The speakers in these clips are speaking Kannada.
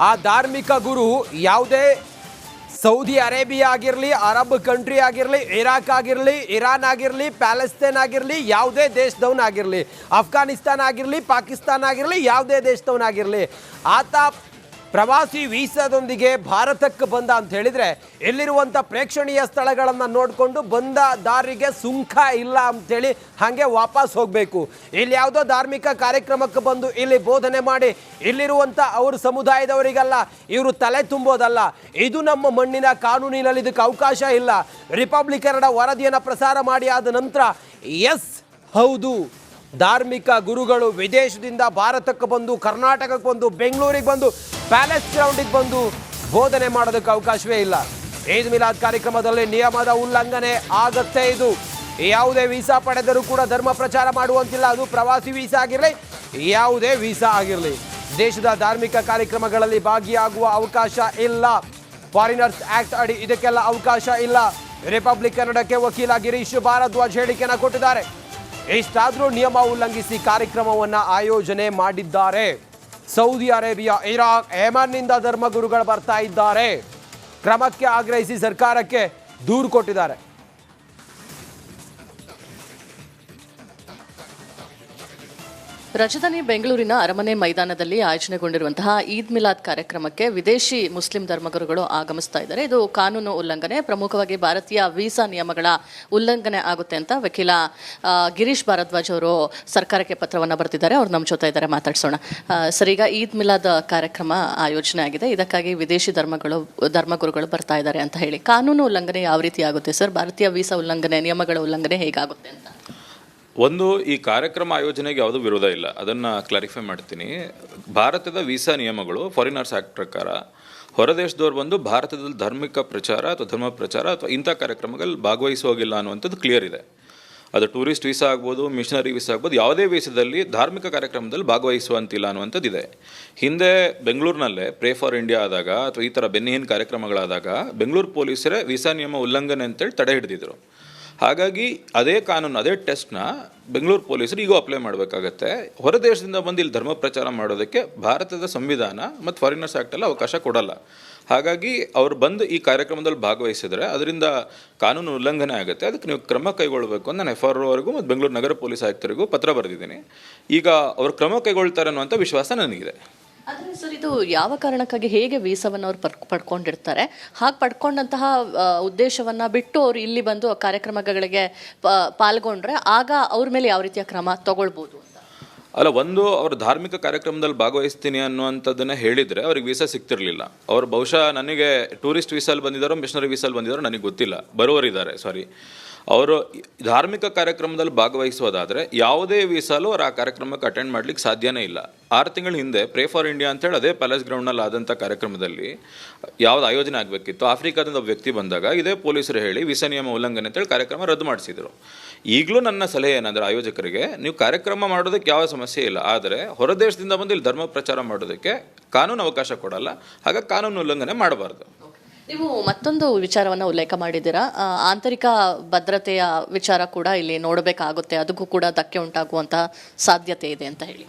ಆ ಧಾರ್ಮಿಕ ಗುರು ಯಾವುದೇ ಸೌದಿ ಅರೇಬಿಯಾ ಆಗಿರಲಿ, ಅರಬ್ ಕಂಟ್ರಿ ಆಗಿರಲಿ, ಇರಾಕ್ ಆಗಿರಲಿ, ಇರಾನ್ ಆಗಿರಲಿ, ಪ್ಯಾಲೆಸ್ತೇನ್ ಆಗಿರಲಿ, ಯಾವುದೇ ದೇಶದವನಾಗಿರಲಿ, ಅಫ್ಘಾನಿಸ್ತಾನ ಆಗಿರಲಿ, ಪಾಕಿಸ್ತಾನ ಆಗಿರಲಿ, ಯಾವುದೇ ದೇಶದವನಾಗಿರಲಿ, ಆತ ಪ್ರವಾಸಿ ವೀಸಾದೊಂದಿಗೆ ಭಾರತಕ್ಕೆ ಬಂದ ಅಂತ ಹೇಳಿದರೆ ಎಲ್ಲಿರುವಂಥ ಪ್ರೇಕ್ಷಣೀಯ ಸ್ಥಳಗಳನ್ನು ನೋಡಿಕೊಂಡು ಬಂದ ದಾರಿಗೆ ಸುಂಕ ಇಲ್ಲ ಅಂಥೇಳಿ ಹಾಗೆ ವಾಪಸ್ ಹೋಗಬೇಕು. ಇಲ್ಲಿ ಯಾವುದೋ ಧಾರ್ಮಿಕ ಕಾರ್ಯಕ್ರಮಕ್ಕೆ ಬಂದು ಇಲ್ಲಿ ಬೋಧನೆ ಮಾಡಿ ಇಲ್ಲಿರುವಂಥ ಅವ್ರ ಸಮುದಾಯದವರಿಗೆಲ್ಲ ಇವರು ತಲೆ ತುಂಬೋದಲ್ಲ. ಇದು ನಮ್ಮ ಮಣ್ಣಿನ ಕಾನೂನಿನಲ್ಲಿ ಇದಕ್ಕೆ ಅವಕಾಶ ಇಲ್ಲ. ರಿಪಬ್ಲಿಕನ್ನಡ ವರದಿಯನ್ನು ಪ್ರಸಾರ ಮಾಡಿ ಆದ ನಂತರ ಎಸ್ ಹೌದು, ಧಾರ್ಮಿಕ ಗುರುಗಳು ವಿದೇಶದಿಂದ ಭಾರತಕ್ಕೆ ಬಂದು, ಕರ್ನಾಟಕಕ್ಕೆ ಬಂದು, ಬೆಂಗಳೂರಿಗೆ ಬಂದು, ಪ್ಯಾಲೇಸ್ ಗ್ರೌಂಡಿಗೆ ಬಂದು ಬೋಧನೆ ಮಾಡೋದಕ್ಕೆ ಅವಕಾಶವೇ ಇಲ್ಲ. ಈದ್ ಮಿಲಾದ್ ಕಾರ್ಯಕ್ರಮದಲ್ಲಿ ನಿಯಮದ ಉಲ್ಲಂಘನೆ ಆಗತ್ತೆ. ಇದು ಯಾವುದೇ ವೀಸಾ ಪಡೆದರೂ ಕೂಡ ಧರ್ಮ ಪ್ರಚಾರ ಮಾಡುವಂತಿಲ್ಲ. ಅದು ಪ್ರವಾಸಿ ವೀಸಾ ಆಗಿರಲಿ, ಯಾವುದೇ ವೀಸಾ ಆಗಿರಲಿ, ದೇಶದ ಧಾರ್ಮಿಕ ಕಾರ್ಯಕ್ರಮಗಳಲ್ಲಿ ಭಾಗಿಯಾಗುವ ಅವಕಾಶ ಇಲ್ಲ. ಫಾರಿನರ್ಸ್ ಆಕ್ಟ್ ಅಡಿ ಇದಕ್ಕೆಲ್ಲ ಅವಕಾಶ ಇಲ್ಲ. ರಿಪಬ್ಲಿಕ್ ಕನ್ನಡಕ್ಕೆ ವಕೀಲ ಗಿರೀಶ್ ಭಾರದ್ವಾಜ್ ಹೇಳಿಕೆಯನ್ನು ಕೊಟ್ಟಿದ್ದಾರೆ. ಇಷ್ಟಾದರೂ ನಿಯಮ ಉಲ್ಲಂಘಿಸಿ ಕಾರ್ಯಕ್ರಮವನ್ನು ಆಯೋಜನೆ ಮಾಡಿದ್ದಾರೆ. ಸೌದಿ ಅರೇಬಿಯಾ, ಇರಾಕ್, ಯೆಮನ್ನಿಂದ ಧರ್ಮಗುರುಗಳು ಬರ್ತಾ ಇದ್ದಾರೆ. ಕ್ರಮಕ್ಕೆ ಆಗ್ರಹಿಸಿ ಸರ್ಕಾರಕ್ಕೆ ದೂರು ಕೊಟ್ಟಿದ್ದಾರೆ. ರಾಜಧಾನಿ ಬೆಂಗಳೂರಿನ ಅರಮನೆ ಮೈದಾನದಲ್ಲಿ ಆಯೋಜನೆಗೊಂಡಿರುವಂತಹ ಈದ್ ಮಿಲಾದ್ ಕಾರ್ಯಕ್ರಮಕ್ಕೆ ವಿದೇಶಿ ಮುಸ್ಲಿಂ ಧರ್ಮಗುರುಗಳು ಆಗಮಿಸ್ತಾ ಇದ್ದಾರೆ. ಇದು ಕಾನೂನು ಉಲ್ಲಂಘನೆ, ಪ್ರಮುಖವಾಗಿ ಭಾರತೀಯ ವೀಸಾ ನಿಯಮಗಳ ಉಲ್ಲಂಘನೆ ಆಗುತ್ತೆ ಅಂತ ವಕೀಲ ಗಿರೀಶ್ ಭಾರದ್ವಾಜ್ ಅವರು ಸರ್ಕಾರಕ್ಕೆ ಪತ್ರವನ್ನು ಬರೆದಿದ್ದಾರೆ. ಅವ್ರು ನಮ್ಮ ಜೊತೆ ಇದ್ದಾರೆ, ಮಾತಾಡ್ಸೋಣ. ಸರ್, ಈಗ ಈದ್ ಮಿಲಾದ್ ಕಾರ್ಯಕ್ರಮ ಆಯೋಜನೆ ಆಗಿದೆ, ಇದಕ್ಕಾಗಿ ವಿದೇಶಿ ಧರ್ಮಗುರುಗಳು ಬರ್ತಾ ಇದ್ದಾರೆ ಅಂತ ಹೇಳಿ ಕಾನೂನು ಉಲ್ಲಂಘನೆ ಯಾವ ರೀತಿ ಆಗುತ್ತೆ ಸರ್? ಭಾರತೀಯ ವೀಸಾ ಉಲ್ಲಂಘನೆ, ನಿಯಮಗಳ ಉಲ್ಲಂಘನೆ ಹೇಗಾಗುತ್ತೆ ಅಂತ? ಒಂದು, ಈ ಕಾರ್ಯಕ್ರಮ ಆಯೋಜನೆಗೆ ಯಾವುದೂ ವಿರೋಧ ಇಲ್ಲ, ಅದನ್ನು ಕ್ಲಾರಿಫೈ ಮಾಡ್ತೀನಿ. ಭಾರತದ ವೀಸಾ ನಿಯಮಗಳು ಫಾರಿನರ್ಸ್ ಆ್ಯಕ್ಟ್ ಪ್ರಕಾರ ಹೊರದೇಶದವ್ರು ಬಂದು ಭಾರತದಲ್ಲಿ ಧಾರ್ಮಿಕ ಪ್ರಚಾರ ಅಥವಾ ಧರ್ಮ ಪ್ರಚಾರ ಅಥವಾ ಇಂಥ ಕಾರ್ಯಕ್ರಮಗಳಲ್ಲಿ ಭಾಗವಹಿಸೋಗಿಲ್ಲ ಅನ್ನುವಂಥದ್ದು ಕ್ಲಿಯರ್ ಇದೆ. ಅದು ಟೂರಿಸ್ಟ್ ವೀಸಾ ಆಗ್ಬೋದು, ಮಿಷನರಿ ವೀಸಾ ಆಗ್ಬೋದು, ಯಾವುದೇ ವೀಸಾದಲ್ಲಿ ಧಾರ್ಮಿಕ ಕಾರ್ಯಕ್ರಮದಲ್ಲಿ ಭಾಗವಹಿಸುವಂತಿಲ್ಲ ಅನ್ನುವಂಥದ್ದಿದೆ. ಹಿಂದೆ ಬೆಂಗಳೂರಿನಲ್ಲೇ ಪ್ರೇ ಫಾರ್ ಇಂಡಿಯಾ ಆದಾಗ ಅಥವಾ ಈ ಥರ ಬೆನ್ನಿಹಿನ್ ಕಾರ್ಯಕ್ರಮಗಳಾದಾಗ ಬೆಂಗಳೂರು ಪೊಲೀಸರೇ ವೀಸಾ ನಿಯಮ ಉಲ್ಲಂಘನೆ ಅಂತೇಳಿ ತಡೆ ಹಿಡಿದಿದ್ರು. ಹಾಗಾಗಿ ಅದೇ ಕಾನೂನು, ಅದೇ ಟೆಸ್ಟ್ನ ಬೆಂಗಳೂರು ಪೊಲೀಸರು ಈಗೂ ಅಪ್ಲೈ ಮಾಡಬೇಕಾಗತ್ತೆ. ಹೊರ ದೇಶದಿಂದ ಬಂದು ಇಲ್ಲಿ ಧರ್ಮ ಪ್ರಚಾರ ಮಾಡೋದಕ್ಕೆ ಭಾರತದ ಸಂವಿಧಾನ ಮತ್ತು ಫಾರಿನರ್ಸ್ ಆ್ಯಕ್ಟೆಲ್ಲ ಅವಕಾಶ ಕೊಡಲ್ಲ. ಹಾಗಾಗಿ ಅವರು ಬಂದು ಈ ಕಾರ್ಯಕ್ರಮದಲ್ಲಿ ಭಾಗವಹಿಸಿದರೆ ಅದರಿಂದ ಕಾನೂನು ಉಲ್ಲಂಘನೆ ಆಗುತ್ತೆ. ಅದಕ್ಕೆ ನೀವು ಕ್ರಮ ಕೈಗೊಳ್ಳಬೇಕು ಅಂತ ನಾನು FRO ಅವರಿಗೂ ಮತ್ತು ಬೆಂಗಳೂರು ನಗರ ಪೊಲೀಸ್ ಆಯುಕ್ತರಿಗೂ ಪತ್ರ ಬರೆದಿದ್ದೀನಿ. ಈಗ ಅವರು ಕ್ರಮ ಕೈಗೊಳ್ತಾರೆ ಅನ್ನುವಂಥ ವಿಶ್ವಾಸ ನನಗಿದೆ. ಆದರೆ ಸರ್, ಇದು ಯಾವ ಕಾರಣಕ್ಕಾಗಿ, ಹೇಗೆ ವೀಸಾವನ್ನು ಅವ್ರು ಪಡ್ಕೊಂಡಿರ್ತಾರೆ? ಹಾಗೆ ಪಡ್ಕೊಂಡಂತಹ ಉದ್ದೇಶವನ್ನು ಬಿಟ್ಟು ಅವ್ರು ಇಲ್ಲಿ ಬಂದು ಕಾರ್ಯಕ್ರಮಗಳಿಗೆ ಪಾಲ್ಗೊಂಡ್ರೆ ಆಗ ಅವ್ರ ಮೇಲೆ ಯಾವ ರೀತಿಯ ಕ್ರಮ ತಗೊಳ್ಬೋದು ಅಂತ? ಅಲ್ಲ, ಒಂದು, ಅವರು ಧಾರ್ಮಿಕ ಕಾರ್ಯಕ್ರಮದಲ್ಲಿ ಭಾಗವಹಿಸ್ತೀನಿ ಅನ್ನುವಂಥದ್ದನ್ನೇ ಹೇಳಿದರೆ ಅವ್ರಿಗೆ ವೀಸಾ ಸಿಗ್ತಿರಲಿಲ್ಲ. ಅವರು ಬಹುಶಃ ನನಗೆ ಟೂರಿಸ್ಟ್ ವೀಸಲ್ಲಿ ಬಂದಿದ್ದಾರೋ ಮಿಷನರಿ ವೀಸಲ್ಲಿ ಬಂದಿದ್ದಾರೋ ನನಗೆ ಗೊತ್ತಿಲ್ಲ, ಬರುವರಿದ್ದಾರೆ, ಸಾರಿ. ಅವರು ಧಾರ್ಮಿಕ ಕಾರ್ಯಕ್ರಮದಲ್ಲಿ ಭಾಗವಹಿಸೋದಾದರೆ ಯಾವುದೇ ವೀಸಾಲು ಅವ್ರು ಆ ಕಾರ್ಯಕ್ರಮಕ್ಕೆ ಅಟೆಂಡ್ ಮಾಡಲಿಕ್ಕೆ ಸಾಧ್ಯನೇ ಇಲ್ಲ. 6 ತಿಂಗಳ ಹಿಂದೆ ಪ್ರೇ ಫಾರ್ ಇಂಡಿಯಾ ಅಂತೇಳಿ ಅದೇ ಪ್ಯಾಲೇಸ್ ಗ್ರೌಂಡ್ನಲ್ಲಿ ಆದಂಥ ಕಾರ್ಯಕ್ರಮದಲ್ಲಿ ಯಾವ್ದು ಆಯೋಜನೆ ಆಗಬೇಕಿತ್ತು, ಆಫ್ರಿಕಾದಿಂದ ಒಬ್ಬ ವ್ಯಕ್ತಿ ಬಂದಾಗ ಇದೇ ಪೊಲೀಸರು ಹೇಳಿ ವೀಸಾ ನಿಯಮ ಉಲ್ಲಂಘನೆ ಅಂತೇಳಿ ಕಾರ್ಯಕ್ರಮ ರದ್ದು ಮಾಡಿಸಿದರು. ಈಗಲೂ ನನ್ನ ಸಲಹೆ ಏನಂದರೆ ಆಯೋಜಕರಿಗೆ, ನೀವು ಕಾರ್ಯಕ್ರಮ ಮಾಡೋದಕ್ಕೆ ಯಾವ ಸಮಸ್ಯೆ ಇಲ್ಲ, ಆದರೆ ಹೊರ ದೇಶದಿಂದ ಬಂದು ಇಲ್ಲಿ ಧರ್ಮ ಪ್ರಚಾರ ಮಾಡೋದಕ್ಕೆ ಕಾನೂನು ಅವಕಾಶ ಕೊಡಲ್ಲ. ಹಾಗಾಗಿ ಕಾನೂನು ಉಲ್ಲಂಘನೆ ಮಾಡಬಾರ್ದು. ನೀವು ಮತ್ತೊಂದು ವಿಚಾರವನ್ನು ಉಲ್ಲೇಖ ಮಾಡಿದ್ದೀರಾ, ಆಂತರಿಕ ಭದ್ರತೆಯ ವಿಚಾರ ಕೂಡ ಇಲ್ಲಿ ನೋಡಬೇಕಾಗುತ್ತೆ, ಅದಕ್ಕೂ ಕೂಡ ಧಕ್ಕೆ ಉಂಟಾಗುವಂಥ ಸಾಧ್ಯತೆ ಇದೆ ಅಂತ ಹೇಳಿ.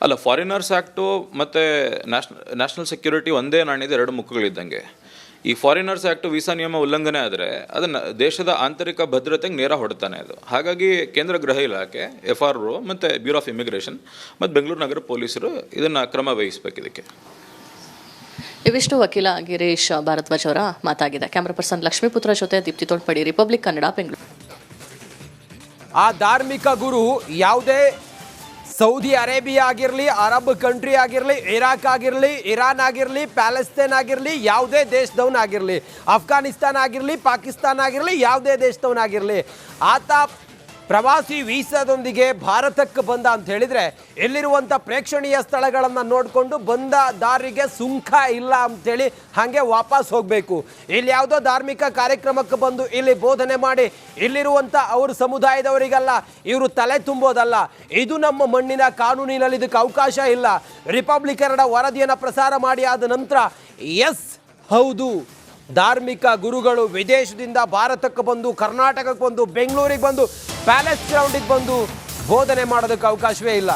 ಅಲ್ಲ, ಫಾರಿನರ್ಸ್ ಆ್ಯಕ್ಟು ಮತ್ತು ನ್ಯಾಷನಲ್ ಸೆಕ್ಯೂರಿಟಿ ಒಂದೇ ನಾಣ್ಯದ 2 ಮುಖಗಳಿದ್ದಂಗೆ. ಈ ಫಾರಿನರ್ಸ್ ಆ್ಯಕ್ಟು ವೀಸಾ ನಿಯಮ ಉಲ್ಲಂಘನೆ ಆದರೆ ಅದನ್ನು ದೇಶದ ಆಂತರಿಕ ಭದ್ರತೆಗೆ ನೇರ ಹೊಡ್ತಾನೆ ಅದು. ಹಾಗಾಗಿ ಕೇಂದ್ರ ಗೃಹ ಇಲಾಖೆ, FRO ಮತ್ತು ಬ್ಯೂರೋ ಆಫ್ ಇಮಿಗ್ರೇಷನ್ ಮತ್ತು ಬೆಂಗಳೂರು ನಗರ ಪೊಲೀಸರು ಇದನ್ನು ಕ್ರಮ ವಹಿಸಬೇಕು. ಇದಕ್ಕೆ ಇವಿಷ್ಟು ವಕೀಲ ಗಿರೀಶ್ ಭಾರದ್ವಾಜ್ ಅವರ ಮಾತಾಗಿದೆ. ಕ್ಯಾಮ್ರಾ ಪರ್ಸನ್ ಲಕ್ಷ್ಮೀಪುತ್ರ ಜೊತೆ ದೀಪ್ತಿ ತೋಳ್ಪಡಿ, ರಿಪಬ್ಲಿಕ್ ಕನ್ನಡ, ಬೆಂಗಳೂರು. ಆ ಧಾರ್ಮಿಕ ಗುರು ಯಾವುದೇ ಸೌದಿ ಅರೇಬಿಯಾ ಆಗಿರಲಿ, ಅರಬ್ ಕಂಟ್ರಿ ಆಗಿರಲಿ, ಇರಾಕ್ ಆಗಿರಲಿ, ಇರಾನ್ ಆಗಿರಲಿ, ಪ್ಯಾಲೆಸ್ತೇನ್ ಆಗಿರಲಿ, ಯಾವುದೇ ದೇಶದವನಾಗಿರಲಿ, ಅಫ್ಘಾನಿಸ್ತಾನ ಆಗಿರಲಿ, ಪಾಕಿಸ್ತಾನ ಆಗಿರಲಿ, ಯಾವುದೇ ದೇಶದವನಾಗಿರಲಿ, ಆತ ಪ್ರವಾಸಿ ವೀಸಾದೊಂದಿಗೆ ಭಾರತಕ್ಕೆ ಬಂದ ಅಂತ ಹೇಳಿದರೆ ಎಲ್ಲಿರುವಂಥ ಪ್ರೇಕ್ಷಣೀಯ ಸ್ಥಳಗಳನ್ನು ನೋಡಿಕೊಂಡು ಬಂದ ದಾರಿಗೆ ಸುಂಕ ಇಲ್ಲ ಅಂಥೇಳಿ ಹಾಗೆ ವಾಪಸ್ ಹೋಗಬೇಕು. ಇಲ್ಲಿ ಯಾವುದೋ ಧಾರ್ಮಿಕ ಕಾರ್ಯಕ್ರಮಕ್ಕೆ ಬಂದು ಇಲ್ಲಿ ಬೋಧನೆ ಮಾಡಿ ಇಲ್ಲಿರುವಂಥ ಅವ್ರ ಸಮುದಾಯದವರಿಗೆಲ್ಲ ಇವರು ತಲೆ ತುಂಬೋದಲ್ಲ. ಇದು ನಮ್ಮ ಮಣ್ಣಿನ ಕಾನೂನಿನಲ್ಲಿ ಇದಕ್ಕೆ ಅವಕಾಶ ಇಲ್ಲ. ರಿಪಬ್ಲಿಕನ್ನಡ ವರದಿಯನ್ನು ಪ್ರಸಾರ ಮಾಡಿ ಆದ ನಂತರ ಎಸ್ ಹೌದು, ಧಾರ್ಮಿಕ ಗುರುಗಳು ವಿದೇಶದಿಂದ ಭಾರತಕ್ಕೆ ಬಂದು, ಕರ್ನಾಟಕಕ್ಕೆ ಬಂದು, ಬೆಂಗಳೂರಿಗೆ ಬಂದು, ಪ್ಯಾಲೇಸ್ ಗ್ರೌಂಡಿಗೆ ಬಂದು ಬೋಧನೆ ಮಾಡೋದಕ್ಕೆ ಅವಕಾಶವೇ ಇಲ್ಲ.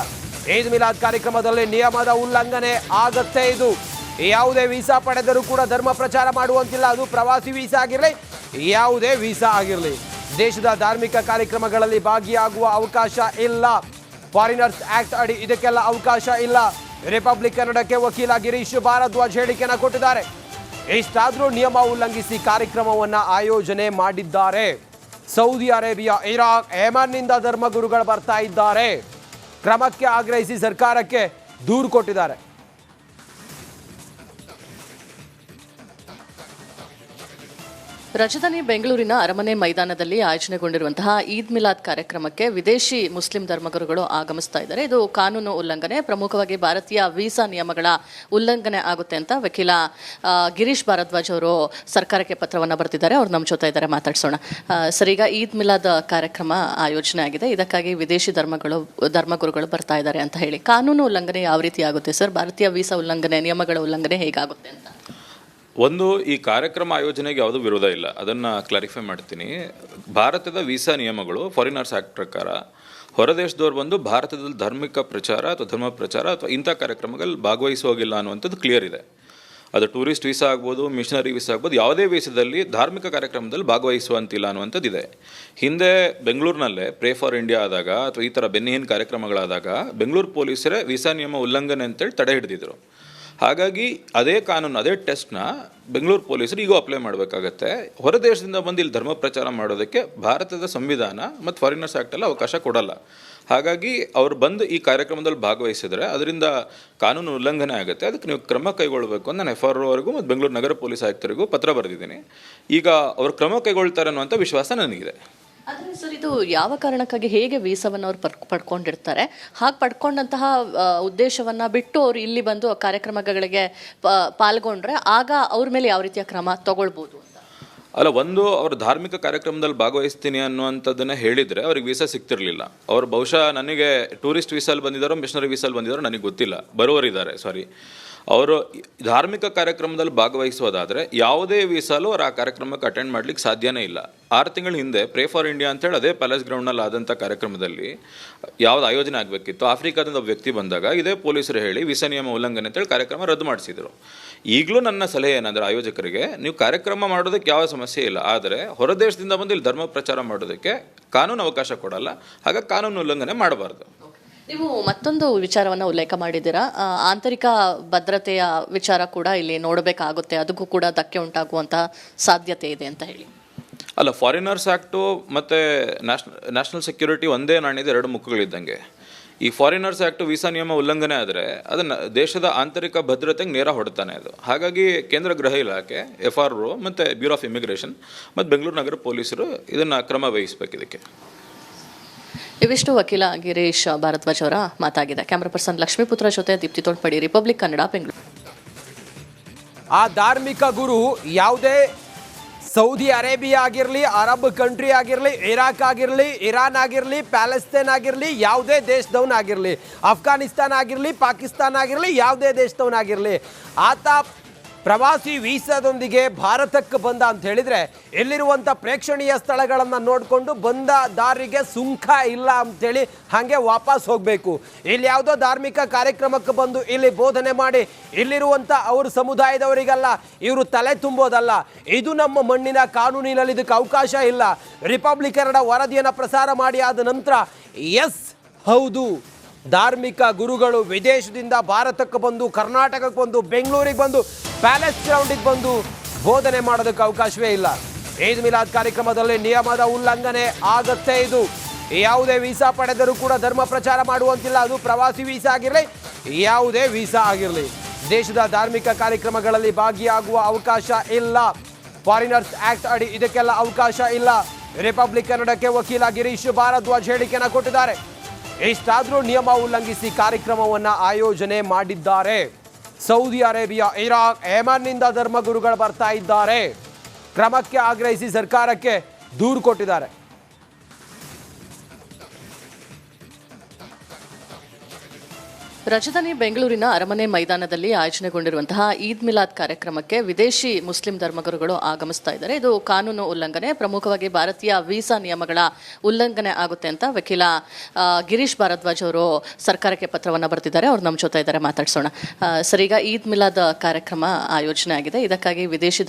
ಈದ್ ಮಿಲಾದ್ ಕಾರ್ಯಕ್ರಮದಲ್ಲಿ ನಿಯಮದ ಉಲ್ಲಂಘನೆ ಆಗತ್ತೆ. ಇದು ಯಾವುದೇ ವೀಸಾ ಪಡೆದರೂ ಕೂಡ ಧರ್ಮ ಪ್ರಚಾರ ಮಾಡುವಂತಿಲ್ಲ, ಅದು ಪ್ರವಾಸಿ ವೀಸಾ ಆಗಿರಲಿ ಯಾವುದೇ ವೀಸಾ ಆಗಿರಲಿ. ದೇಶದ ಧಾರ್ಮಿಕ ಕಾರ್ಯಕ್ರಮಗಳಲ್ಲಿ ಭಾಗಿಯಾಗುವ ಅವಕಾಶ ಇಲ್ಲ. ಫಾರಿನರ್ಸ್ ಆಕ್ಟ್ ಅಡಿ ಇದಕ್ಕೆಲ್ಲ ಅವಕಾಶ ಇಲ್ಲ. ರಿಪಬ್ಲಿಕ್ ಕನ್ನಡಕ್ಕೆ ವಕೀಲ ಗಿರೀಶ್ ಭಾರದ್ವಾಜ್ ಹೇಳಿಕೆಯನ್ನು ಕೊಟ್ಟಿದ್ದಾರೆ. ಇಷ್ಟಾದರೂ ನಿಯಮ ಉಲ್ಲಂಘಿಸಿ ಕಾರ್ಯಕ್ರಮವನ್ನು ಆಯೋಜನೆ ಮಾಡಿದ್ದಾರೆ. ಸೌದಿ ಅರೇಬಿಯಾ, ಇರಾಕ್, ಯೆಮನ್ನಿಂದ ಧರ್ಮಗುರುಗಳು ಬರ್ತಾ ಇದ್ದಾರೆ. ಕ್ರಮಕ್ಕೆ ಆಗ್ರಹಿಸಿ ಸರ್ಕಾರಕ್ಕೆ ದೂರು ಕೊಟ್ಟಿದ್ದಾರೆ. ರಾಜಧಾನಿ ಬೆಂಗಳೂರಿನ ಅರಮನೆ ಮೈದಾನದಲ್ಲಿ ಆಯೋಜನೆಗೊಂಡಿರುವಂತಹ ಈದ್ ಮಿಲಾದ್ ಕಾರ್ಯಕ್ರಮಕ್ಕೆ ವಿದೇಶಿ ಮುಸ್ಲಿಂ ಧರ್ಮಗುರುಗಳು ಆಗಮಿಸ್ತಾ ಇದ್ದಾರೆ. ಇದು ಕಾನೂನು ಉಲ್ಲಂಘನೆ, ಪ್ರಮುಖವಾಗಿ ಭಾರತೀಯ ವೀಸಾ ನಿಯಮಗಳ ಉಲ್ಲಂಘನೆ ಆಗುತ್ತೆ ಅಂತ ವಕೀಲ ಗಿರೀಶ್ ಭಾರದ್ವಾಜ್ ಅವರು ಸರ್ಕಾರಕ್ಕೆ ಪತ್ರವನ್ನು ಬರೆದಿದ್ದಾರೆ. ಅವ್ರು ನಮ್ಮ ಜೊತೆ ಇದ್ದಾರೆ, ಮಾತಾಡ್ಸೋಣ. ಸರ್, ಈಗ ಈದ್ ಮಿಲಾದ್ ಕಾರ್ಯಕ್ರಮ ಆಯೋಜನೆ ಆಗಿದೆ, ಇದಕ್ಕಾಗಿ ವಿದೇಶಿ ಧರ್ಮಗುರುಗಳು ಬರ್ತಾ ಇದ್ದಾರೆ ಅಂತ ಹೇಳಿ, ಕಾನೂನು ಉಲ್ಲಂಘನೆ ಯಾವ ರೀತಿ ಆಗುತ್ತೆ ಸರ್? ಭಾರತೀಯ ವೀಸಾ ಉಲ್ಲಂಘನೆ, ನಿಯಮಗಳ ಉಲ್ಲಂಘನೆ ಹೇಗಾಗುತ್ತೆ ಅಂತ? ಒಂದು, ಈ ಕಾರ್ಯಕ್ರಮ ಆಯೋಜನೆಗೆ ಯಾವುದೂ ವಿರೋಧ ಇಲ್ಲ, ಅದನ್ನು ಕ್ಲಾರಿಫೈ ಮಾಡ್ತೀನಿ. ಭಾರತದ ವೀಸಾ ನಿಯಮಗಳು ಫಾರಿನರ್ಸ್ ಆ್ಯಕ್ಟ್ ಪ್ರಕಾರ ಹೊರದೇಶದವ್ರು ಬಂದು ಭಾರತದಲ್ಲಿ ಧಾರ್ಮಿಕ ಪ್ರಚಾರ ಅಥವಾ ಧರ್ಮ ಪ್ರಚಾರ ಅಥವಾ ಇಂಥ ಕಾರ್ಯಕ್ರಮಗಳಲ್ಲಿ ಭಾಗವಹಿಸುವಾಗಿಲ್ಲ ಅನ್ನುವಂಥದ್ದು ಕ್ಲಿಯರ್ ಇದೆ. ಅದು ಟೂರಿಸ್ಟ್ ವೀಸಾ ಆಗ್ಬೋದು, ಮಿಷನರಿ ವೀಸಾ ಆಗ್ಬೋದು, ಯಾವುದೇ ವೀಸಾದಲ್ಲಿ ಧಾರ್ಮಿಕ ಕಾರ್ಯಕ್ರಮದಲ್ಲಿ ಭಾಗವಹಿಸುವಂತಿಲ್ಲ ಅನ್ನುವಂಥದ್ದು ಇದೆ. ಹಿಂದೆ ಬೆಂಗಳೂರಿನಲ್ಲೇ ಪ್ರೇ ಫಾರ್ ಇಂಡಿಯಾ ಆದಾಗ ಅಥವಾ ಈ ಥರ ಬೆನ್ನಿಹಿನ್ ಕಾರ್ಯಕ್ರಮಗಳಾದಾಗ ಬೆಂಗಳೂರು ಪೊಲೀಸರೇ ವೀಸಾ ನಿಯಮ ಉಲ್ಲಂಘನೆ ಅಂತೇಳಿ ತಡೆ ಹಿಡಿದಿದ್ರು. ಹಾಗಾಗಿ ಅದೇ ಕಾನೂನು, ಅದೇ ಟೆಸ್ಟ್ನ ಬೆಂಗಳೂರು ಪೊಲೀಸರು ಈಗೂ ಅಪ್ಲೈ ಮಾಡಬೇಕಾಗತ್ತೆ. ಹೊರ ದೇಶದಿಂದ ಬಂದು ಇಲ್ಲಿ ಧರ್ಮ ಪ್ರಚಾರ ಮಾಡೋದಕ್ಕೆ ಭಾರತದ ಸಂವಿಧಾನ ಮತ್ತು ಫಾರಿನರ್ಸ್ ಆ್ಯಕ್ಟೆಲ್ಲ ಅವಕಾಶ ಕೊಡಲ್ಲ. ಹಾಗಾಗಿ ಅವ್ರು ಬಂದು ಈ ಕಾರ್ಯಕ್ರಮದಲ್ಲಿ ಭಾಗವಹಿಸಿದರೆ ಅದರಿಂದ ಕಾನೂನು ಉಲ್ಲಂಘನೆ ಆಗುತ್ತೆ. ಅದಕ್ಕೆ ನೀವು ಕ್ರಮ ಕೈಗೊಳ್ಳಬೇಕು ಅಂತ ನಾನು FRO ಅವರಿಗೂ ಮತ್ತು ಬೆಂಗಳೂರು ನಗರ ಪೊಲೀಸ್ ಆಯುಕ್ತರಿಗೂ ಪತ್ರ ಬರೆದಿದ್ದೀನಿ. ಈಗ ಅವರು ಕ್ರಮ ಕೈಗೊಳ್ತಾರೆ ಅನ್ನುವಂಥ ವಿಶ್ವಾಸ ನನಗಿದೆ. ಆದರೆ ಸರ್, ಇದು ಯಾವ ಕಾರಣಕ್ಕಾಗಿ, ಹೇಗೆ ವೀಸಾವನ್ನು ಅವ್ರು ಪಡ್ಕೊಂಡಿರ್ತಾರೆ? ಹಾಗೆ ಪಡ್ಕೊಂಡಂತಹ ಉದ್ದೇಶವನ್ನು ಬಿಟ್ಟು ಅವರು ಇಲ್ಲಿ ಬಂದು ಕಾರ್ಯಕ್ರಮಗಳಿಗೆ ಪಾಲ್ಗೊಂಡ್ರೆ ಆಗ ಅವ್ರ ಮೇಲೆ ಯಾವ ರೀತಿಯ ಕ್ರಮ ತಗೊಳ್ಬೋದು ಅಂತ? ಅಲ್ಲ, ಒಂದು, ಅವರು ಧಾರ್ಮಿಕ ಕಾರ್ಯಕ್ರಮದಲ್ಲಿ ಭಾಗವಹಿಸ್ತೀನಿ ಅನ್ನುವಂಥದ್ದನ್ನೇ ಹೇಳಿದರೆ ಅವ್ರಿಗೆ ವೀಸಾ ಸಿಗ್ತಿರಲಿಲ್ಲ. ಅವ್ರು ಬಹುಶಃ ನನಗೆ ಟೂರಿಸ್ಟ್ ವೀಸಲ್ಲಿ ಬಂದಿದ್ದಾರೋ ಮಿಷನರಿ ವೀಸಲ್ಲಿ ಬಂದಿದ್ದಾರೋ ನನಗೆ ಗೊತ್ತಿಲ್ಲ, ಬರುವರಿದ್ದಾರೆ, ಸಾರಿ. ಅವರು ಧಾರ್ಮಿಕ ಕಾರ್ಯಕ್ರಮದಲ್ಲಿ ಭಾಗವಹಿಸೋದಾದರೆ ಯಾವುದೇ ವೀಸಾಲು ಅವ್ರು ಆ ಕಾರ್ಯಕ್ರಮಕ್ಕೆ ಅಟೆಂಡ್ ಮಾಡಲಿಕ್ಕೆ ಸಾಧ್ಯನೇ ಇಲ್ಲ. 6 ತಿಂಗಳ ಹಿಂದೆ ಪ್ರೇ ಫಾರ್ ಇಂಡಿಯಾ ಅಂತೇಳಿ ಅದೇ ಪ್ಯಾಲೇಸ್ ಗ್ರೌಂಡ್ನಲ್ಲಿ ಆದಂಥ ಕಾರ್ಯಕ್ರಮದಲ್ಲಿ ಯಾವ್ದು ಆಯೋಜನೆ ಆಗಬೇಕಿತ್ತು, ಆಫ್ರಿಕಾದಿಂದ ಒಬ್ಬ ವ್ಯಕ್ತಿ ಬಂದಾಗ ಇದೇ ಪೊಲೀಸರು ಹೇಳಿ ವೀಸಾ ನಿಯಮ ಉಲ್ಲಂಘನೆ ಅಂತೇಳಿ ಕಾರ್ಯಕ್ರಮ ರದ್ದು ಮಾಡಿಸಿದರು. ಈಗಲೂ ನನ್ನ ಸಲಹೆ ಏನಂದರೆ ಆಯೋಜಕರಿಗೆ, ನೀವು ಕಾರ್ಯಕ್ರಮ ಮಾಡೋದಕ್ಕೆ ಯಾವ ಸಮಸ್ಯೆ ಇಲ್ಲ, ಆದರೆ ಹೊರದೇಶದಿಂದ ಬಂದು ಇಲ್ಲಿ ಧರ್ಮ ಪ್ರಚಾರ ಮಾಡೋದಕ್ಕೆ ಕಾನೂನು ಅವಕಾಶ ಕೊಡಲ್ಲ. ಹಾಗಾಗಿ ಕಾನೂನು ಉಲ್ಲಂಘನೆ ಮಾಡಬಾರ್ದು. ನೀವು ಮತ್ತೊಂದು ವಿಚಾರವನ್ನು ಉಲ್ಲೇಖ ಮಾಡಿದ್ದೀರಾ, ಆಂತರಿಕ ಭದ್ರತೆಯ ವಿಚಾರ ಕೂಡ ಇಲ್ಲಿ ನೋಡಬೇಕಾಗುತ್ತೆ, ಅದಕ್ಕೂ ಕೂಡ ಧಕ್ಕೆ ಉಂಟಾಗುವಂಥ ಸಾಧ್ಯತೆ ಇದೆ ಅಂತ ಹೇಳಿ. ಅಲ್ಲ, ಫಾರಿನರ್ಸ್ ಆ್ಯಕ್ಟು ಮತ್ತು ನ್ಯಾಷನಲ್ ಸೆಕ್ಯೂರಿಟಿ ಒಂದೇ ನಾಣ್ಯದ 2 ಮುಖಗಳಿದ್ದಂಗೆ. ಈ ಫಾರಿನರ್ಸ್ ಆ್ಯಕ್ಟು ವೀಸಾ ನಿಯಮ ಉಲ್ಲಂಘನೆ ಆದರೆ ಅದನ್ನು ದೇಶದ ಆಂತರಿಕ ಭದ್ರತೆಗೆ ನೇರ ಹೊಡ್ತಾನೆ ಅದು. ಹಾಗಾಗಿ ಕೇಂದ್ರ ಗೃಹ ಇಲಾಖೆ, FRO ಮತ್ತು ಬ್ಯೂರೋ ಆಫ್ ಇಮಿಗ್ರೇಷನ್ ಮತ್ತು ಬೆಂಗಳೂರು ನಗರ ಪೊಲೀಸರು ಇದನ್ನು ಕ್ರಮ ವಹಿಸಬೇಕು. ಇದಕ್ಕೆ ಇವಿಷ್ಟು ವಕೀಲ ಗಿರೀಶ್ ಭಾರದ್ವಾಜ್ ಅವರ ಮಾತಾಗಿದೆ. ಕ್ಯಾಮ್ರಾ ಪರ್ಸನ್ ಲಕ್ಷ್ಮೀಪುತ್ರ ಜೊತೆ ದೀಪ್ತಿ ತೋಳ್ಪಡಿ, ರಿಪಬ್ಲಿಕ್ ಕನ್ನಡ, ಬೆಂಗಳೂರು. ಆ ಧಾರ್ಮಿಕ ಗುರು ಯಾವುದೇ ಸೌದಿ ಅರೇಬಿಯಾ ಆಗಿರಲಿ, ಅರಬ್ ಕಂಟ್ರಿ ಆಗಿರಲಿ, ಇರಾಕ್ ಆಗಿರಲಿ, ಇರಾನ್ ಆಗಿರಲಿ, ಪ್ಯಾಲೆಸ್ತೇನ್ ಆಗಿರಲಿ, ಯಾವುದೇ ದೇಶದವನಾಗಿರಲಿ, ಅಫ್ಘಾನಿಸ್ತಾನ ಆಗಿರಲಿ, ಪಾಕಿಸ್ತಾನ ಆಗಿರಲಿ, ಯಾವುದೇ ದೇಶದವನಾಗಿರಲಿ, ಆತ ಪ್ರವಾಸಿ ವೀಸಾದೊಂದಿಗೆ ಭಾರತಕ್ಕೆ ಬಂದ ಅಂತ ಹೇಳಿದರೆ ಇಲ್ಲಿರುವಂಥ ಪ್ರೇಕ್ಷಣೀಯ ಸ್ಥಳಗಳನ್ನು ನೋಡಿಕೊಂಡು ಬಂದ ದಾರಿಗೆ ಸುಂಕ ಇಲ್ಲ ಅಂಥೇಳಿ ಹಾಗೆ ವಾಪಸ್ ಹೋಗಬೇಕು. ಇಲ್ಲಿ ಯಾವುದೋ ಧಾರ್ಮಿಕ ಕಾರ್ಯಕ್ರಮಕ್ಕೆ ಬಂದು ಇಲ್ಲಿ ಬೋಧನೆ ಮಾಡಿ ಇಲ್ಲಿರುವಂಥ ಅವ್ರ ಸಮುದಾಯದವರಿಗಲ್ಲ ಇವರು ತಲೆ ತುಂಬೋದಲ್ಲ. ಇದು ನಮ್ಮ ಮಣ್ಣಿನ ಕಾನೂನಿನಲ್ಲಿ ಇದಕ್ಕೆ ಅವಕಾಶ ಇಲ್ಲ. ರಿಪಬ್ಲಿಕ್ ಕನ್ನಡ ವರದಿಯನ್ನು ಪ್ರಸಾರ ಮಾಡಿ ಆದ ನಂತರ ಎಸ್, ಹೌದು, ಧಾರ್ಮಿಕ ಗುರುಗಳು ವಿದೇಶದಿಂದ ಭಾರತಕ್ಕೆ ಬಂದು, ಕರ್ನಾಟಕಕ್ಕೆ ಬಂದು, ಬೆಂಗಳೂರಿಗೆ ಬಂದು, ಪ್ಯಾಲೇಸ್ ಗ್ರೌಂಡಿಗೆ ಬಂದು ಬೋಧನೆ ಮಾಡೋದಕ್ಕೆ ಅವಕಾಶವೇ ಇಲ್ಲ. ಈದ್ ಮಿಲಾದ್ ಕಾರ್ಯಕ್ರಮದಲ್ಲಿ ನಿಯಮದ ಉಲ್ಲಂಘನೆ ಆಗತ್ತೆ. ಇದು ಯಾವುದೇ ವೀಸಾ ಪಡೆದರೂ ಕೂಡ ಧರ್ಮ ಪ್ರಚಾರ ಮಾಡುವಂತಿಲ್ಲ, ಅದು ಪ್ರವಾಸಿ ವೀಸಾ ಆಗಿರಲಿ ಯಾವುದೇ ವೀಸಾ ಆಗಿರಲಿ. ದೇಶದ ಧಾರ್ಮಿಕ ಕಾರ್ಯಕ್ರಮಗಳಲ್ಲಿ ಭಾಗಿಯಾಗುವ ಅವಕಾಶ ಇಲ್ಲ. ಫಾರಿನರ್ಸ್ ಆಕ್ಟ್ ಅಡಿ ಇದಕ್ಕೆಲ್ಲ ಅವಕಾಶ ಇಲ್ಲ. ರಿಪಬ್ಲಿಕ್ ಕನ್ನಡಕ್ಕೆ ವಕೀಲ ಗಿರೀಶ್ ಭಾರದ್ವಾಜ್ ಹೇಳಿಕೆಯನ್ನು ಕೊಟ್ಟಿದ್ದಾರೆ. ಇಷ್ಟಾದರೂ ನಿಯಮ ಉಲ್ಲಂಘಿಸಿ ಕಾರ್ಯಕ್ರಮವನ್ನು ಆಯೋಜನೆ ಮಾಡಿದ್ದಾರೆ. ಸೌದಿ ಅರೇಬಿಯಾ, ಇರಾಕ್, ಯೆಮನ್ನಿಂದ ಧರ್ಮಗುರುಗಳು ಬರ್ತಾ ಇದ್ದಾರೆ. ಕ್ರಮಕ್ಕೆ ಆಗ್ರಹಿಸಿ ಸರ್ಕಾರಕ್ಕೆ ದೂರು ಕೊಟ್ಟಿದ್ದಾರೆ. ರಾಜಧಾನಿ ಬೆಂಗಳೂರಿನ ಅರಮನೆ ಮೈದಾನದಲ್ಲಿ ಆಯೋಜನೆಗೊಂಡಿರುವಂತಹ ಈದ್ ಮಿಲಾದ್ ಕಾರ್ಯಕ್ರಮಕ್ಕೆ ವಿದೇಶಿ ಮುಸ್ಲಿಂ ಧರ್ಮಗುರುಗಳು ಆಗಮಿಸ್ತಾ ಇದ್ದಾರೆ. ಇದು ಕಾನೂನು ಉಲ್ಲಂಘನೆ, ಪ್ರಮುಖವಾಗಿ ಭಾರತೀಯ ವೀಸಾ ನಿಯಮಗಳ ಉಲ್ಲಂಘನೆ ಆಗುತ್ತೆ ಅಂತ ವಕೀಲ ಗಿರೀಶ್ ಭಾರದ್ವಾಜ್ ಅವರು ಸರ್ಕಾರಕ್ಕೆ ಪತ್ರವನ್ನು ಬರೆದಿದ್ದಾರೆ. ಅವ್ರು ನಮ್ಮ ಜೊತೆ ಇದ್ದಾರೆ, ಮಾತಾಡ್ಸೋಣ. ಸರ್, ಈಗ ಈದ್ ಮಿಲಾದ್ ಕಾರ್ಯಕ್ರಮ ಆಯೋಜನೆ ಆಗಿದೆ, ಇದಕ್ಕಾಗಿ ವಿದೇಶಿ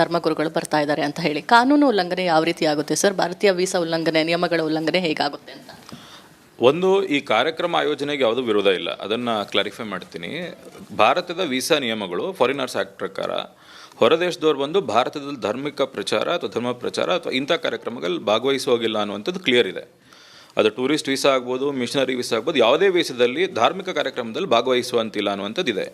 ಧರ್ಮಗುರುಗಳು ಬರ್ತಾ ಇದ್ದಾರೆ ಅಂತ ಹೇಳಿ, ಕಾನೂನು ಉಲ್ಲಂಘನೆ ಯಾವ ರೀತಿ ಆಗುತ್ತೆ ಸರ್? ಭಾರತೀಯ ವೀಸಾ ಉಲ್ಲಂಘನೆ, ನಿಯಮಗಳ ಉಲ್ಲಂಘನೆ ಹೇಗಾಗುತ್ತೆ ಅಂತ? ಒಂದು, ಈ ಕಾರ್ಯಕ್ರಮ ಆಯೋಜನೆಗೆ ಯಾವುದೂ ವಿರೋಧ ಇಲ್ಲ, ಅದನ್ನು ಕ್ಲಾರಿಫೈ ಮಾಡ್ತೀನಿ. ಭಾರತದ ವೀಸಾ ನಿಯಮಗಳು ಫಾರಿನರ್ಸ್ ಆ್ಯಕ್ಟ್ ಪ್ರಕಾರ ಹೊರದೇಶದವ್ರು ಬಂದು ಭಾರತದಲ್ಲಿ ಧಾರ್ಮಿಕ ಪ್ರಚಾರ ಅಥವಾ ಧರ್ಮ ಪ್ರಚಾರ ಅಥವಾ ಇಂಥ ಕಾರ್ಯಕ್ರಮಗಳಲ್ಲಿ ಭಾಗವಹಿಸುವಾಗಿಲ್ಲ ಅನ್ನುವಂಥದ್ದು ಕ್ಲಿಯರ್ ಇದೆ. ಅದು ಟೂರಿಸ್ಟ್ ವೀಸಾ ಆಗ್ಬೋದು, ಮಿಷನರಿ ವೀಸಾ ಆಗ್ಬೋದು, ಯಾವುದೇ ವೀಸಾದಲ್ಲಿ ಧಾರ್ಮಿಕ ಕಾರ್ಯಕ್ರಮದಲ್ಲಿ ಭಾಗವಹಿಸುವಂತಿಲ್ಲ ಅನ್ನುವಂಥದ್ದು ಇದೆ.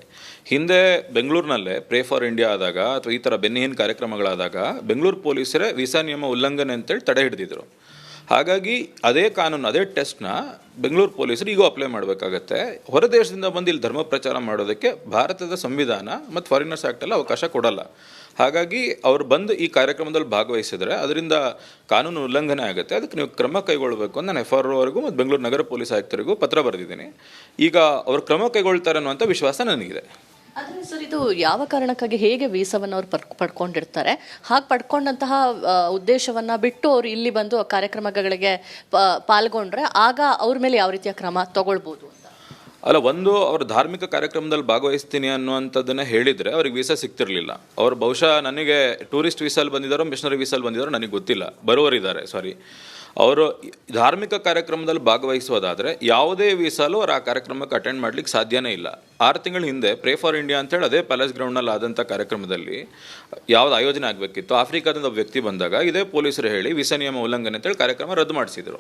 ಹಿಂದೆ ಬೆಂಗಳೂರಿನಲ್ಲೇ ಪ್ರೇ ಫಾರ್ ಇಂಡಿಯಾ ಆದಾಗ ಅಥವಾ ಈ ಥರ ಬೆನ್ನಿಹಿನ್ ಕಾರ್ಯಕ್ರಮಗಳಾದಾಗ ಬೆಂಗಳೂರು ಪೊಲೀಸರೇ ವೀಸಾ ನಿಯಮ ಉಲ್ಲಂಘನೆ ಅಂತೇಳಿ ತಡೆ ಹಿಡಿದಿದ್ರು. ಹಾಗಾಗಿ ಅದೇ ಕಾನೂನು, ಅದೇ ಟೆಸ್ಟ್ನ ಬೆಂಗಳೂರು ಪೊಲೀಸರು ಈಗೂ ಅಪ್ಲೈ ಮಾಡಬೇಕಾಗತ್ತೆ. ಹೊರ ದೇಶದಿಂದ ಬಂದು ಇಲ್ಲಿ ಧರ್ಮ ಪ್ರಚಾರ ಮಾಡೋದಕ್ಕೆ ಭಾರತದ ಸಂವಿಧಾನ ಮತ್ತು ಫಾರಿನರ್ಸ್ ಆ್ಯಕ್ಟಲ್ಲಿ ಅವಕಾಶ ಕೊಡಲ್ಲ. ಹಾಗಾಗಿ ಅವ್ರು ಬಂದು ಈ ಕಾರ್ಯಕ್ರಮದಲ್ಲಿ ಭಾಗವಹಿಸಿದ್ರೆ ಅದರಿಂದ ಕಾನೂನು ಉಲ್ಲಂಘನೆ ಆಗುತ್ತೆ. ಅದಕ್ಕೆ ನೀವು ಕ್ರಮ ಕೈಗೊಳ್ಳಬೇಕು ಅಂತ ನಾನು FRO ಅವರಿಗೂ ಮತ್ತು ಬೆಂಗಳೂರು ನಗರ ಪೊಲೀಸ್ ಆಯುಕ್ತರಿಗೂ ಪತ್ರ ಬರೆದಿದ್ದೀನಿ. ಈಗ ಅವರು ಕ್ರಮ ಕೈಗೊಳ್ತಾರೆ ಅನ್ನುವಂಥ ವಿಶ್ವಾಸ ನನಗಿದೆ. ಆದರೆ ಸರ್, ಇದು ಯಾವ ಕಾರಣಕ್ಕಾಗಿ, ಹೇಗೆ ವೀಸಾವನ್ನು ಅವ್ರು ಪಡ್ಕೊಂಡಿರ್ತಾರೆ? ಹಾಗೆ ಪಡ್ಕೊಂಡಂತಹ ಉದ್ದೇಶವನ್ನು ಬಿಟ್ಟು ಅವ್ರು ಇಲ್ಲಿ ಬಂದು ಕಾರ್ಯಕ್ರಮಗಳಿಗೆ ಪಾಲ್ಗೊಂಡ್ರೆ ಆಗ ಅವ್ರ ಮೇಲೆ ಯಾವ ರೀತಿಯ ಕ್ರಮ ತಗೊಳ್ಬೋದು ಅಂತ? ಅಲ್ಲ, ಒಂದು, ಅವರು ಧಾರ್ಮಿಕ ಕಾರ್ಯಕ್ರಮದಲ್ಲಿ ಭಾಗವಹಿಸ್ತೀನಿ ಅನ್ನುವಂಥದ್ದನ್ನು ಹೇಳಿದರೆ ಅವ್ರಿಗೆ ವೀಸಾ ಸಿಗ್ತಿರಲಿಲ್ಲ. ಅವ್ರು ಬಹುಶಃ ನನಗೆ ಟೂರಿಸ್ಟ್ ವೀಸಲ್ಲಿ ಬಂದಿದ್ದಾರೋ ಮಿಷನರಿ ವೀಸಲ್ಲಿ ಬಂದಿದ್ದಾರೋ ನನಗೆ ಗೊತ್ತಿಲ್ಲ, ಬರುವರಿದ್ದಾರೆ. ಅವರು ಧಾರ್ಮಿಕ ಕಾರ್ಯಕ್ರಮದಲ್ಲಿ ಭಾಗವಹಿಸೋದಾದರೆ ಯಾವುದೇ ವೀಸಾಲು ಅವ್ರು ಆ ಕಾರ್ಯಕ್ರಮಕ್ಕೆ ಅಟೆಂಡ್ ಮಾಡ್ಲಿಕ್ಕೆ ಸಾಧ್ಯನೇ ಇಲ್ಲ. 6 ತಿಂಗಳ ಹಿಂದೆ ಪ್ರೇ ಫಾರ್ ಇಂಡಿಯಾ ಅಂತೇಳಿ ಅದೇ ಪ್ಯಾಲೇಸ್ ಗ್ರೌಂಡ್ನಲ್ಲಿ ಆದಂಥ ಕಾರ್ಯಕ್ರಮದಲ್ಲಿ ಯಾವ್ದು ಆಯೋಜನೆ ಆಗಬೇಕಿತ್ತು, ಆಫ್ರಿಕಾದಿಂದ ಒಬ್ಬ ವ್ಯಕ್ತಿ ಬಂದಾಗ ಇದೇ ಪೊಲೀಸರು ಹೇಳಿ ವೀಸಾ ನಿಯಮ ಉಲ್ಲಂಘನೆ ಅಂತೇಳಿ ಕಾರ್ಯಕ್ರಮ ರದ್ದು ಮಾಡಿಸಿದರು.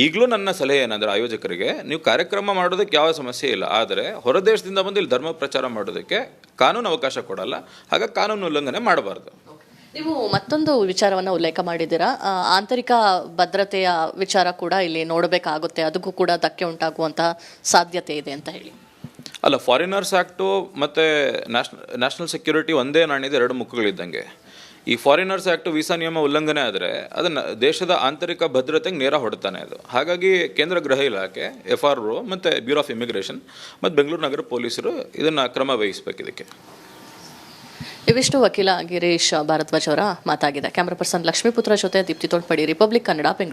ಈಗಲೂ ನನ್ನ ಸಲಹೆ ಏನಂದರೆ ಆಯೋಜಕರಿಗೆ, ನೀವು ಕಾರ್ಯಕ್ರಮ ಮಾಡೋದಕ್ಕೆ ಯಾವ ಸಮಸ್ಯೆ ಇಲ್ಲ, ಆದರೆ ಹೊರ ದೇಶದಿಂದ ಬಂದು ಇಲ್ಲಿ ಧರ್ಮ ಪ್ರಚಾರ ಮಾಡೋದಕ್ಕೆ ಕಾನೂನು ಅವಕಾಶ ಕೊಡಲ್ಲ. ಹಾಗಾಗಿ ಕಾನೂನು ಉಲ್ಲಂಘನೆ ಮಾಡಬಾರ್ದು. ನೀವು ಮತ್ತೊಂದು ವಿಚಾರವನ್ನು ಉಲ್ಲೇಖ ಮಾಡಿದ್ದೀರಾ, ಆಂತರಿಕ ಭದ್ರತೆಯ ವಿಚಾರ ಕೂಡ ಇಲ್ಲಿ ನೋಡಬೇಕಾಗುತ್ತೆ, ಅದಕ್ಕೂ ಕೂಡ ಧಕ್ಕೆ ಉಂಟಾಗುವಂಥ ಸಾಧ್ಯತೆ ಇದೆ ಅಂತ ಹೇಳಿ. ಅಲ್ಲ, ಫಾರಿನರ್ಸ್ ಆ್ಯಕ್ಟು ಮತ್ತು ನ್ಯಾಷನಲ್ ಸೆಕ್ಯೂರಿಟಿ ಒಂದೇ ನಾಣ್ಯದ 2 ಮುಖಗಳಿದ್ದಂಗೆ. ಈ ಫಾರಿನರ್ಸ್ ಆ್ಯಕ್ಟು ವೀಸಾ ನಿಯಮ ಉಲ್ಲಂಘನೆ ಆದರೆ ಅದನ್ನು ದೇಶದ ಆಂತರಿಕ ಭದ್ರತೆಗೆ ನೇರ ಹೊಡ್ತಾನೆ ಅದು. ಹಾಗಾಗಿ ಕೇಂದ್ರ ಗೃಹ ಇಲಾಖೆ, FRO ಮತ್ತು ಬ್ಯೂರೋ ಆಫ್ ಇಮಿಗ್ರೇಷನ್ ಮತ್ತು ಬೆಂಗಳೂರು ನಗರ ಪೊಲೀಸರು ಇದನ್ನು ಕ್ರಮ ವಹಿಸಬೇಕು ಇದಕ್ಕೆ. ಇವಿಷ್ಟು ವಕೀಲ ಗಿರೀಶ್ ಭಾರದ್ವಾಜ್ ಅವರ ಮಾತಾಗಿದೆ. ಕ್ಯಾಮ್ರಾ ಪರ್ಸನ್ ಲಕ್ಷ್ಮೀಪುತ್ರ ಜೊತೆ ದೀಪ್ತಿ ತೋಳ್ಪಡಿ, ರಿಪಬ್ಲಿಕ್ ಕನ್ನಡ, ಬೆಂಗಳೂರು.